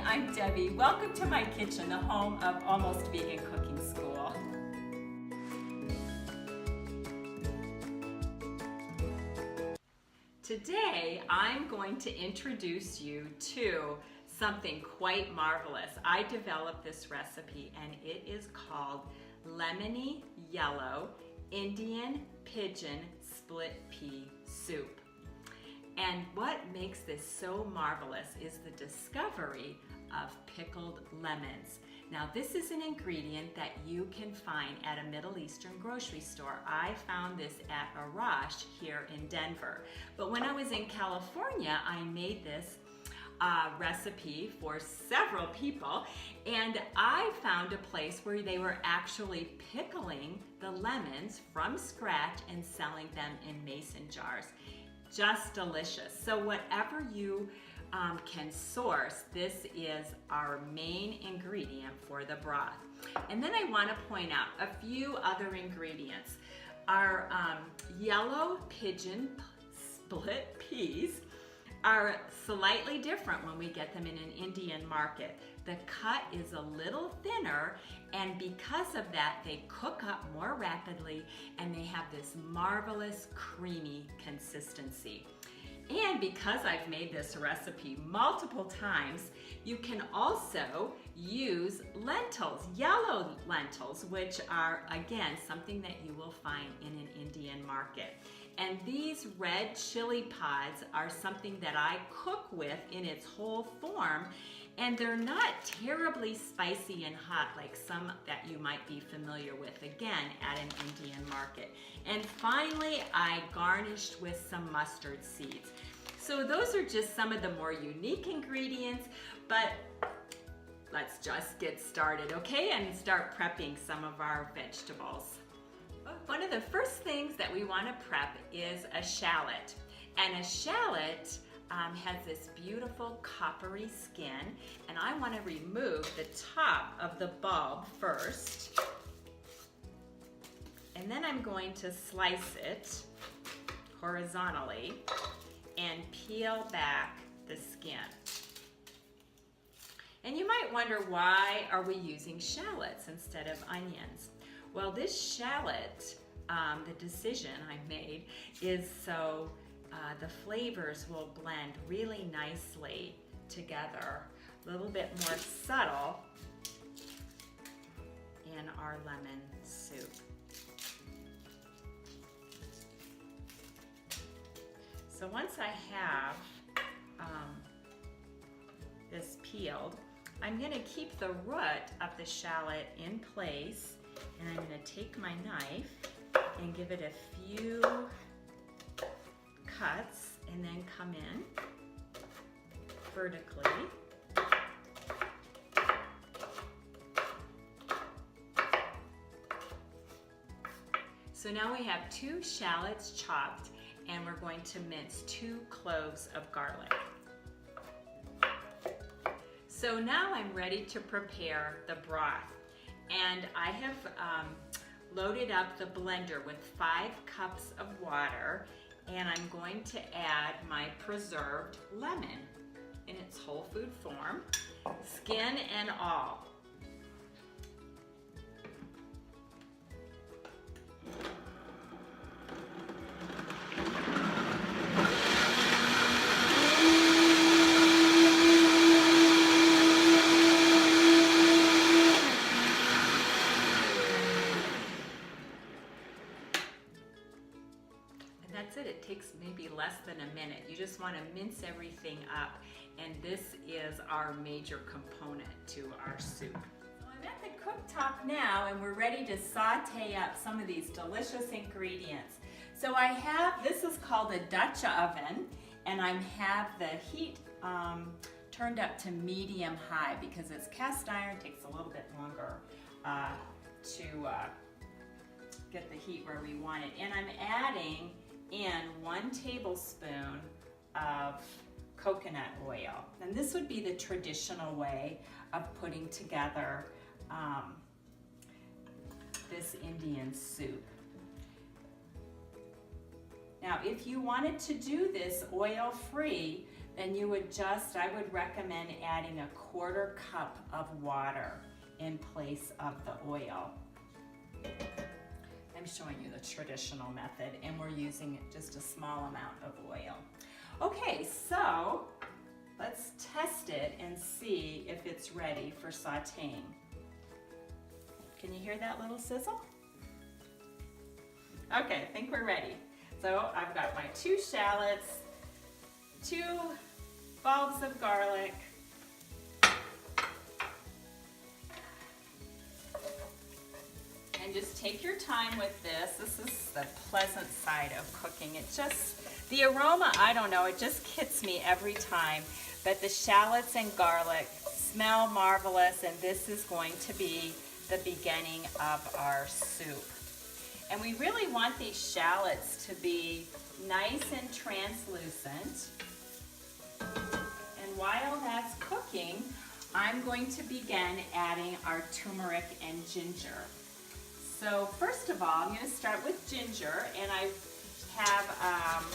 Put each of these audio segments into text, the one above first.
I'm Debbie. Welcome to my kitchen, the home of Almost Vegan Cooking School. Today, I'm going to introduce you to something quite marvelous. I developed this recipe and it is called lemony yellow Indian pigeon split pea soup. And what makes this so marvelous is the discovery of pickled lemons. Now this is an ingredient that you can find at a Middle Eastern grocery store. I found this at Arash here in Denver. But when I was in California, I made this recipe for several people, and I found a place where they were actually pickling the lemons from scratch and selling them in mason jars. Just delicious. So whatever you can source, this is our main ingredient for the broth. And then I want to point out a few other ingredients. Our yellow pigeon split peas are slightly different when we get them in an Indian market. The cut is a little thinner, and because of that, they cook up more rapidly and they have this marvelous creamy consistency. And because I've made this recipe multiple times, you can also use lentils, yellow lentils, which are, again, something that you will find in an Indian market. And these red chili pods are something that I cook with in its whole form, and they're not terribly spicy and hot like some that you might be familiar with, again, at an Indian market. And finally, I garnished with some mustard seeds. So those are just some of the more unique ingredients, but let's just get started, okay? And start prepping some of our vegetables. One of the first things that we want to prep is a shallot. And a shallot has this beautiful coppery skin, and I want to remove the top of the bulb first. And then I'm going to slice it horizontally and peel back the skin. And you might wonder, why are we using shallots instead of onions? Well, this shallot, the decision I made is so the flavors will blend really nicely together, a little bit more subtle in our lemon soup. So once I have this peeled, I'm going to keep the root of the shallot in place, and I'm going to take my knife and give it a few cuts and then come in vertically. So now we have 2 shallots chopped, and we're going to mince 2 cloves of garlic. So now I'm ready to prepare the broth, and I have loaded up the blender with 5 cups of water, and I'm going to add my preserved lemon in its whole food form, skin and all. That's it. It takes maybe less than a minute. You just want to mince everything up, and this is our major component to our soup. So I'm at the cooktop now, and we're ready to saute up some of these delicious ingredients. So I have, this is called a Dutch oven, and I have the heat turned up to medium high because it's cast iron, takes a little bit longer to get the heat where we want it. And I'm adding in 1 tablespoon of coconut oil. And this would be the traditional way of putting together this Indian soup. Now, if you wanted to do this oil-free, then you would I would recommend adding a 1/4 cup of water in place of the oil. I'm showing you the traditional method, and we're using just a small amount of oil. Okay, so let's test it and see if it's ready for sauteing. Can you hear that little sizzle? Okay, I think we're ready. So I've got my 2 shallots, 2 bulbs of garlic, and just take your time with this. This is the pleasant side of cooking. It just, the aroma, I don't know, it just hits me every time. But the shallots and garlic smell marvelous, and this is going to be the beginning of our soup. And we really want these shallots to be nice and translucent. And while that's cooking, I'm going to begin adding our turmeric and ginger. So first of all, I'm going to start with ginger, and I have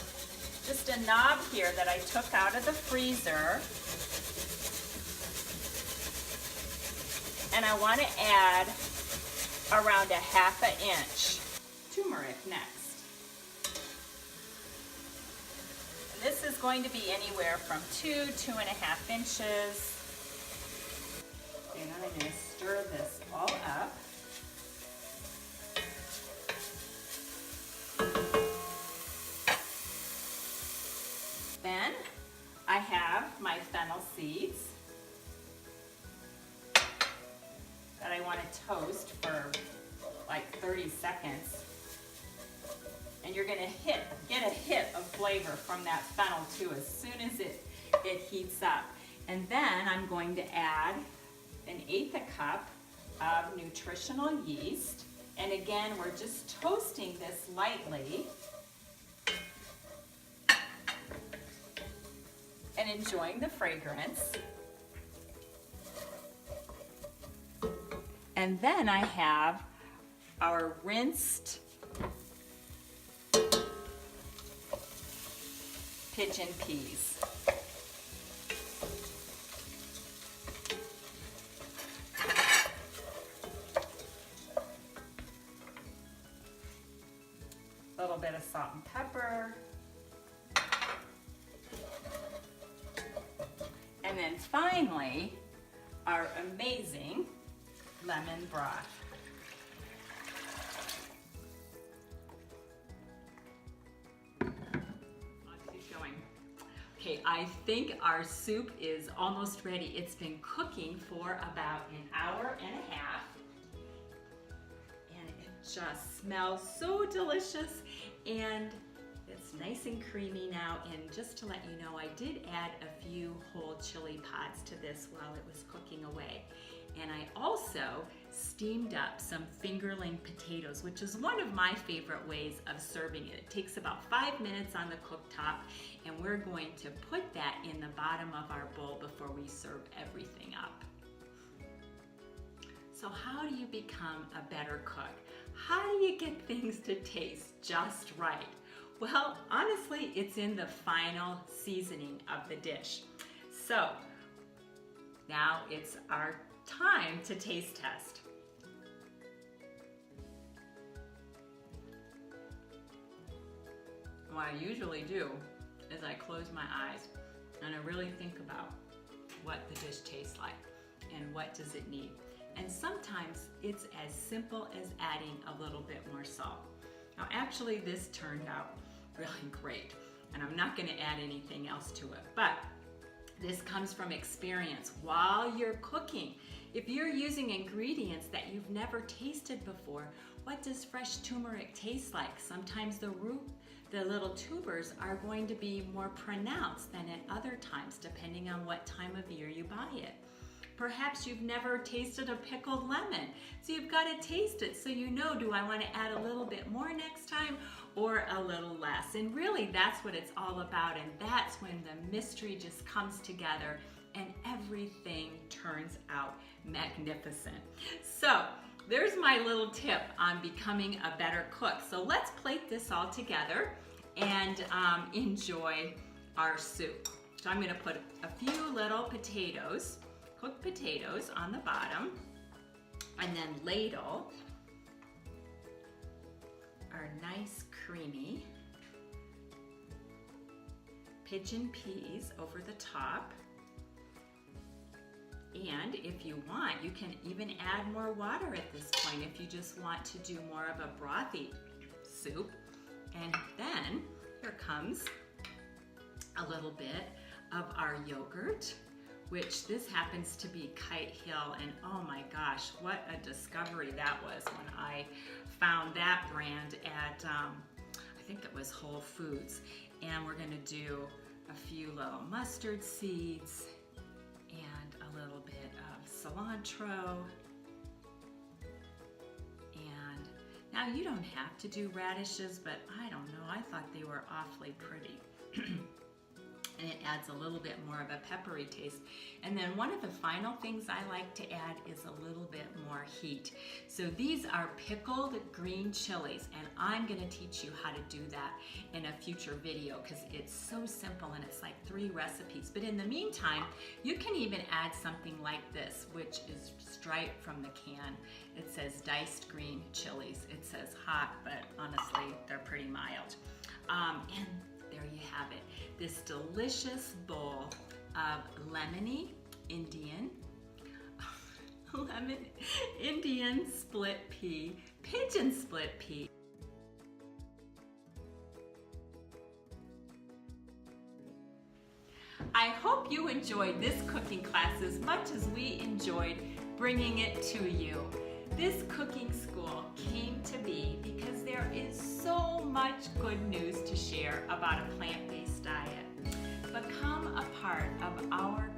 just a knob here that I took out of the freezer. And I want to add around 1/2 inch. Turmeric next. And this is going to be anywhere from 2–2.5 inches. And I'm going to stir this all up. Then I have my fennel seeds that I want to toast for like 30 seconds. And you're going to get a hit of flavor from that fennel too as soon as it heats up. And then I'm going to add 1/8 cup of nutritional yeast. And again, we're just toasting this lightly and enjoying the fragrance. And then I have our rinsed pigeon peas. A little bit of salt and pepper. And then finally, our amazing lemon broth. Okay, I think our soup is almost ready. It's been cooking for about 1.5 hours. And it just smells so delicious. And it's nice and creamy now. And just to let you know, I did add a few whole chili pods to this while it was cooking away. And I also steamed up some fingerling potatoes, which is one of my favorite ways of serving it. It takes about 5 minutes on the cooktop, and we're going to put that in the bottom of our bowl before we serve everything up. So how do you become a better cook? How do you get things to taste just right? Well, honestly, it's in the final seasoning of the dish. So now it's our time to taste test. What I usually do is I close my eyes and I really think about what the dish tastes like and what does it need. And sometimes it's as simple as adding a little bit more salt. Now actually this turned out really great, and I'm not going to add anything else to it, but this comes from experience while you're cooking. If you're using ingredients that you've never tasted before, what does fresh turmeric taste like? Sometimes the root, the little tubers are going to be more pronounced than at other times, depending on what time of year you buy it. Perhaps you've never tasted a pickled lemon, so you've got to taste it so you know, do I want to add a little bit more next time or a little less? And really that's what it's all about, and that's when the mystery just comes together and everything turns out magnificent. So there's my little tip on becoming a better cook. So let's plate this all together and enjoy our soup. So I'm going to put a few little potatoes, cooked potatoes on the bottom, and then ladle our nice creamy pigeon peas over the top. And if you want, you can even add more water at this point if you just want to do more of a brothy soup. And then here comes a little bit of our yogurt, which this happens to be Kite Hill, and oh my gosh, what a discovery that was when I found that brand at, I think it was Whole Foods. And we're gonna do a few little mustard seeds and a little bit of cilantro. And now you don't have to do radishes, but I don't know, I thought they were awfully pretty. And it adds a little bit more of a peppery taste. And then one of the final things I like to add is a little bit more heat. So these are pickled green chilies, and I'm gonna teach you how to do that in a future video because it's so simple and it's like 3 recipes. But in the meantime, you can even add something like this, which is straight from the can. It says diced green chilies. It says hot, but honestly, they're pretty mild. And there you have it, this delicious bowl of lemony Indian split pea, pigeon split pea. I hope you enjoyed this cooking class as much as we enjoyed bringing it to you. This cooking school came to be because there is so much good news to share about a plant-based diet. Become a part of our